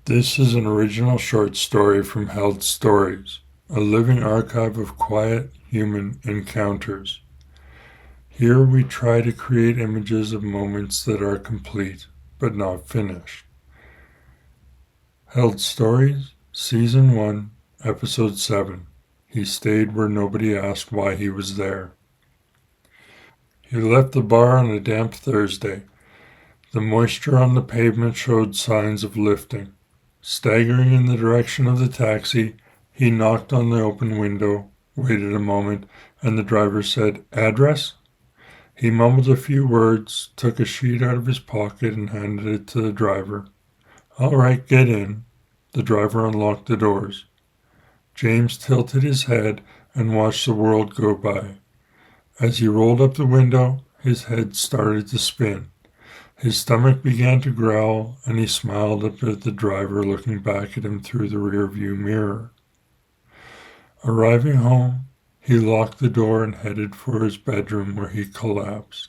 This is an original short story from Held Stories, a living archive of quiet human encounters. Here we try to create images of moments that are complete but not finished. Held Stories, Season 1, Episode 7. He stayed where nobody asked why he was there. He left the bar on a damp Thursday. The moisture on the pavement showed signs of lifting. Staggering in the direction of the taxi, he knocked on the open window, waited a moment, and the driver said, "Address?" He mumbled a few words, took a sheet out of his pocket, and handed it to the driver. "All right, get in." The driver unlocked the doors. James tilted his head and watched the world go by. As he rolled up the window, his head started to spin. His stomach began to growl, and he smiled up at the driver looking back at him through the rearview mirror. Arriving home, he locked the door and headed for his bedroom where he collapsed.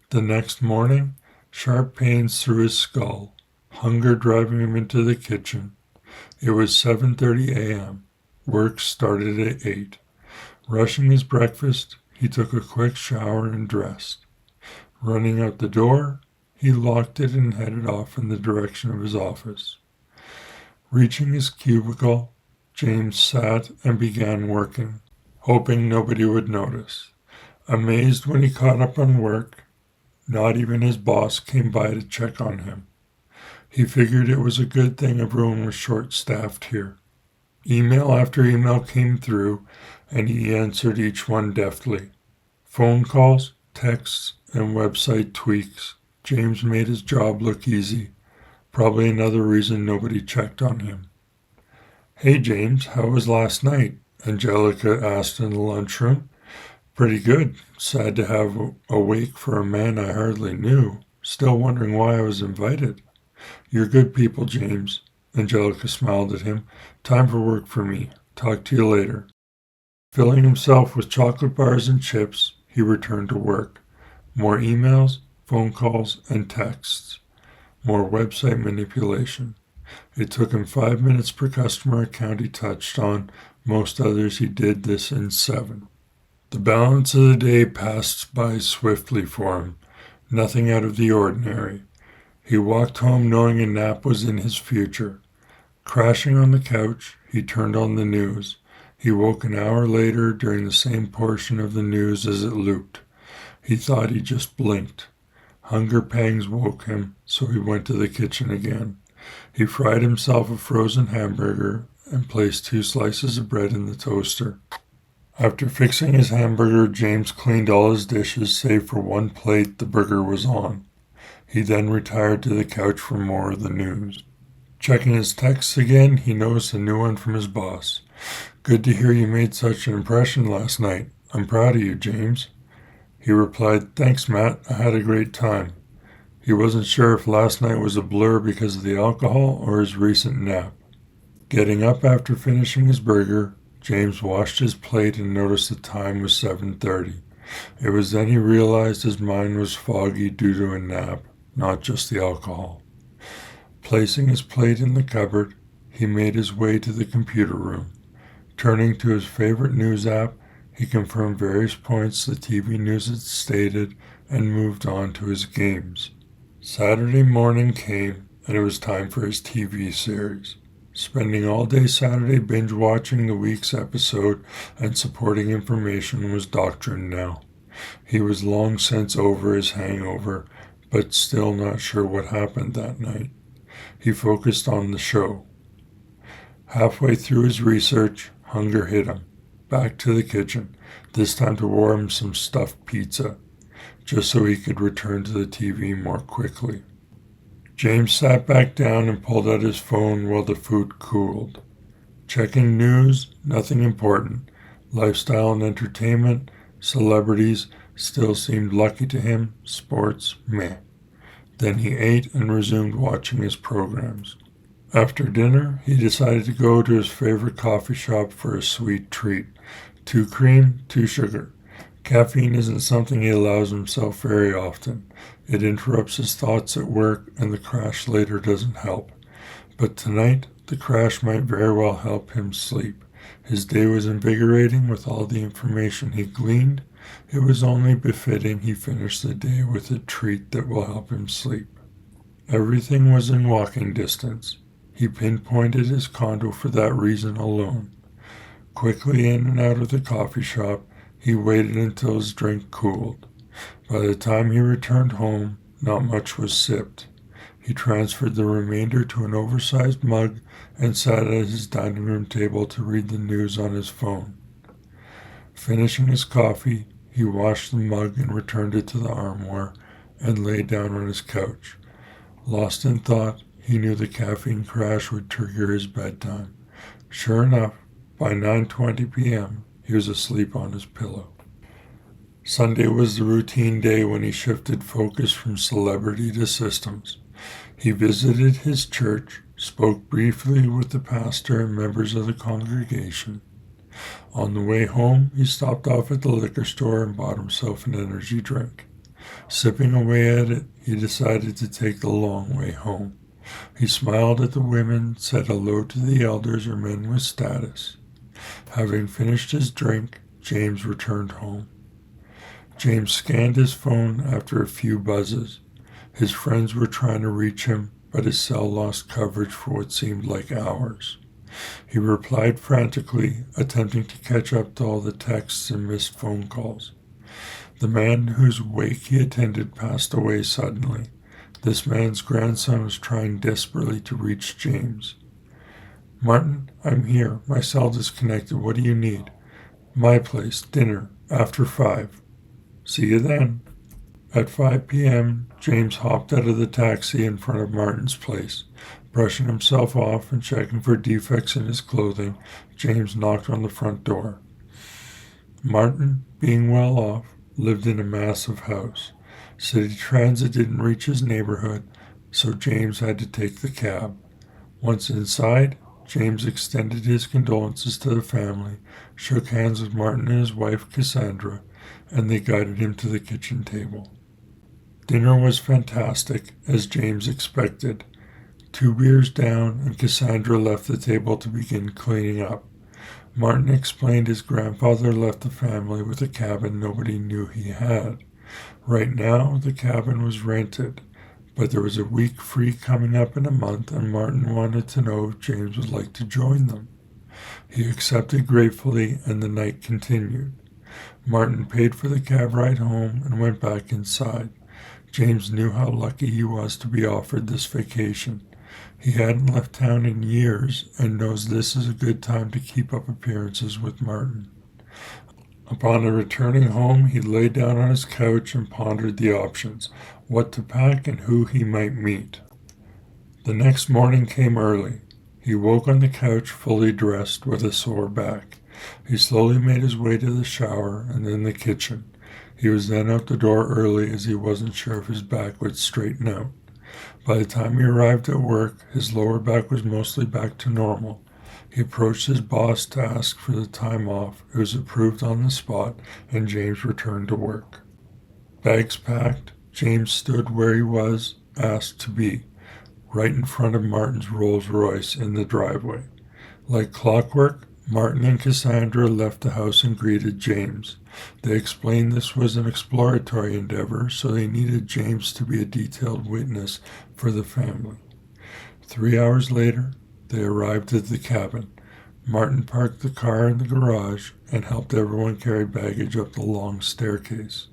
The next morning, sharp pains through his skull, hunger driving him into the kitchen. It was 7:30 a.m. Work started at 8. Rushing his breakfast, he took a quick shower and dressed. Running out the door, he locked it and headed off in the direction of his office. Reaching his cubicle, James sat and began working, hoping nobody would notice. Amazed when he caught up on work, not even his boss came by to check on him. He figured it was a good thing everyone was short-staffed here. Email after email came through, and he answered each one deftly. Phone calls, texts, and website tweaks. James made his job look easy. Probably another reason nobody checked on him. "Hey James, how was last night?" Angelica asked in the lunchroom. "Pretty good. Sad to have a wake for a man I hardly knew. Still wondering why I was invited." "You're good people, James." Angelica smiled at him. "Time for work for me. Talk to you later." Filling himself with chocolate bars and chips, he returned to work. More emails, phone calls, and texts. More website manipulation. It took him 5 minutes per customer account he touched on. Most others he did this in 7. The balance of the day passed by swiftly for him. Nothing out of the ordinary. He walked home knowing a nap was in his future. Crashing on the couch, he turned on the news. He woke an hour later during the same portion of the news as it looped. He thought he just blinked. Hunger pangs woke him, so he went to the kitchen again. He fried himself a frozen hamburger and placed 2 slices of bread in the toaster. After fixing his hamburger, James cleaned all his dishes save for one plate the burger was on. He then retired to the couch for more of the news. Checking his texts again, he noticed a new one from his boss. "Good to hear you made such an impression last night. I'm proud of you, James." He replied, "Thanks, Matt. I had a great time." He wasn't sure if last night was a blur because of the alcohol or his recent nap. Getting up after finishing his burger, James washed his plate and noticed the time was 7:30. It was then he realized his mind was foggy due to a nap, not just the alcohol. Placing his plate in the cupboard, he made his way to the computer room. Turning to his favorite news app, he confirmed various points the TV news had stated and moved on to his games. Saturday morning came, and it was time for his TV series. Spending all day Saturday binge-watching the week's episode and supporting information was doctrine now. He was long since over his hangover, but still not sure what happened that night. He focused on the show. Halfway through his research, hunger hit him. Back to the kitchen, this time to warm some stuffed pizza, just so he could return to the TV more quickly. James sat back down and pulled out his phone while the food cooled. Checking news, nothing important. Lifestyle and entertainment, celebrities still seemed lucky to him, sports, meh. Then he ate and resumed watching his programs. After dinner, he decided to go to his favorite coffee shop for a sweet treat. 2 cream, 2 sugar. Caffeine isn't something he allows himself very often. It interrupts his thoughts at work, and the crash later doesn't help. But tonight, the crash might very well help him sleep. His day was invigorating with all the information he gleaned. It was only befitting he finish the day with a treat that will help him sleep. Everything was in walking distance. He pinpointed his condo for that reason alone. Quickly in and out of the coffee shop, he waited until his drink cooled. By the time he returned home, not much was sipped. He transferred the remainder to an oversized mug and sat at his dining room table to read the news on his phone. Finishing his coffee, he washed the mug and returned it to the armoire and lay down on his couch. Lost in thought, he knew the caffeine crash would trigger his bedtime. Sure enough, by 9:20 p.m., he was asleep on his pillow. Sunday was the routine day when he shifted focus from celebrity to systems. He visited his church, spoke briefly with the pastor and members of the congregation. On the way home, he stopped off at the liquor store and bought himself an energy drink. Sipping away at it, he decided to take the long way home. He smiled at the women, said hello to the elders or men with status. Having finished his drink, James returned home. James scanned his phone after a few buzzes. His friends were trying to reach him, but his cell lost coverage for what seemed like hours. He replied frantically, attempting to catch up to all the texts and missed phone calls. The man whose wake he attended passed away suddenly. This man's grandson was trying desperately to reach James. "Martin, I'm here. My cell disconnected. What do you need?" "My place. Dinner. After 5. See you then." At 5 p.m., James hopped out of the taxi in front of Martin's place. Brushing himself off and checking for defects in his clothing, James knocked on the front door. Martin, being well off, lived in a massive house. City transit didn't reach his neighborhood, so James had to take the cab. Once inside, James extended his condolences to the family, shook hands with Martin and his wife Cassandra, and they guided him to the kitchen table. Dinner was fantastic, as James expected. 2 beers down, and Cassandra left the table to begin cleaning up. Martin explained his grandfather left the family with a cabin nobody knew he had. Right now, the cabin was rented, but there was a week free coming up in a month, and Martin wanted to know if James would like to join them. He accepted gratefully, and the night continued. Martin paid for the cab ride home and went back inside. James knew how lucky he was to be offered this vacation. He hadn't left town in years and knows this is a good time to keep up appearances with Martin. Upon returning home, he lay down on his couch and pondered the options, what to pack and who he might meet. The next morning came early. He woke on the couch fully dressed with a sore back. He slowly made his way to the shower and then the kitchen. He was then out the door early as he wasn't sure if his back would straighten out. By the time he arrived at work, his lower back was mostly back to normal. He approached his boss to ask for the time off. It was approved on the spot, and James returned to work. Bags packed, James stood where he was asked to be, right in front of Martin's Rolls-Royce in the driveway. Like clockwork, Martin and Cassandra left the house and greeted James. They explained this was an exploratory endeavor, so they needed James to be a detailed witness for the family. 3 hours later, they arrived at the cabin. Martin parked the car in the garage and helped everyone carry baggage up the long staircase.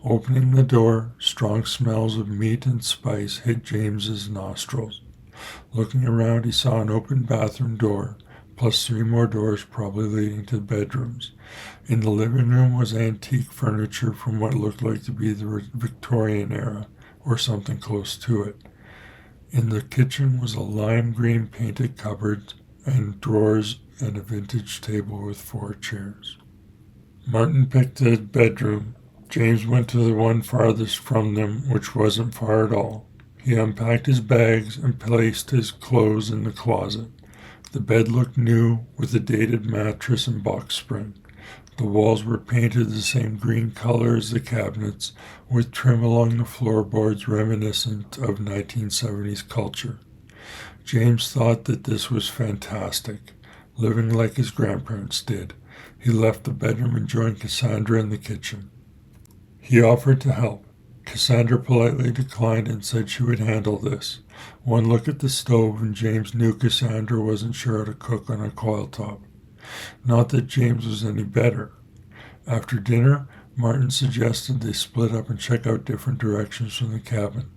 Opening the door, strong smells of meat and spice hit James's nostrils. Looking around, he saw an open bathroom door, plus 3 more doors probably leading to bedrooms. In the living room was antique furniture from what looked like to be the Victorian era, or something close to it. In the kitchen was a lime green painted cupboard and drawers and a vintage table with 4 chairs. Martin picked a bedroom. James went to the one farthest from them, which wasn't far at all. He unpacked his bags and placed his clothes in the closet. The bed looked new, with a dated mattress and box spring. The walls were painted the same green color as the cabinets, with trim along the floorboards reminiscent of 1970s culture. James thought that this was fantastic, living like his grandparents did. He left the bedroom and joined Cassandra in the kitchen. He offered to help. Cassandra politely declined and said she would handle this. One look at the stove and James knew Cassandra wasn't sure how to cook on a coil-top. Not that James was any better. After dinner, Martin suggested they split up and check out different directions from the cabin,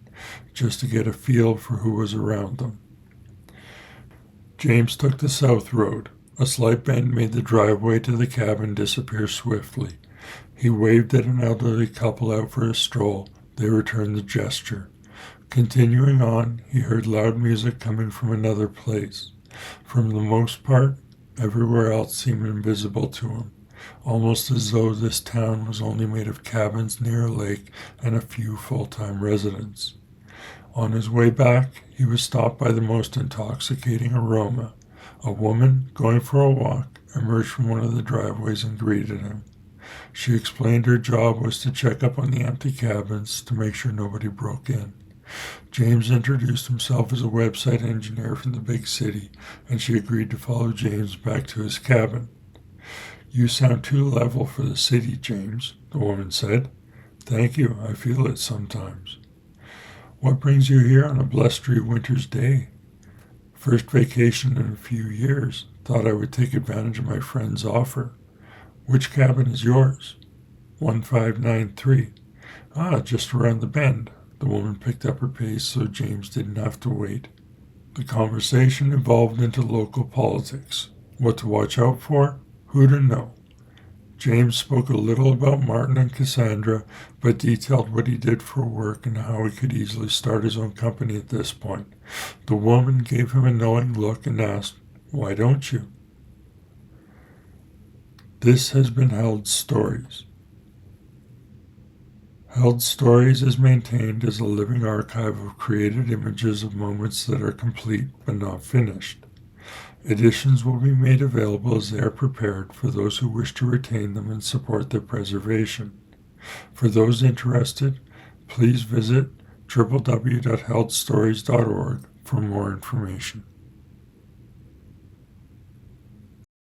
just to get a feel for who was around them. James took the south road. A slight bend made the driveway to the cabin disappear swiftly. He waved at an elderly couple out for a stroll. They returned the gesture. Continuing on, he heard loud music coming from another place. For the most part, everywhere else seemed invisible to him, almost as though this town was only made of cabins near a lake and a few full-time residents. On his way back, he was stopped by the most intoxicating aroma. A woman, going for a walk, emerged from one of the driveways and greeted him. She explained her job was to check up on the empty cabins to make sure nobody broke in. James introduced himself as a website engineer from the big city, and she agreed to follow James back to his cabin. "You sound too level for the city, James," the woman said. "Thank you, I feel it sometimes." "What brings you here on a blustery winter's day?" "First vacation in a few years. Thought I would take advantage of my friend's offer." "Which cabin is yours?" 1593. "Ah, just around the bend." The woman picked up her pace so James didn't have to wait. The conversation evolved into local politics. What to watch out for? Who to know? James spoke a little about Martin and Cassandra, but detailed what he did for work and how he could easily start his own company at this point. The woman gave him a knowing look and asked, "Why don't you?" This has been Held Stories. Held Stories is maintained as a living archive of created images of moments that are complete but not finished. Editions will be made available as they are prepared for those who wish to retain them and support their preservation. For those interested, please visit www.heldstories.org for more information.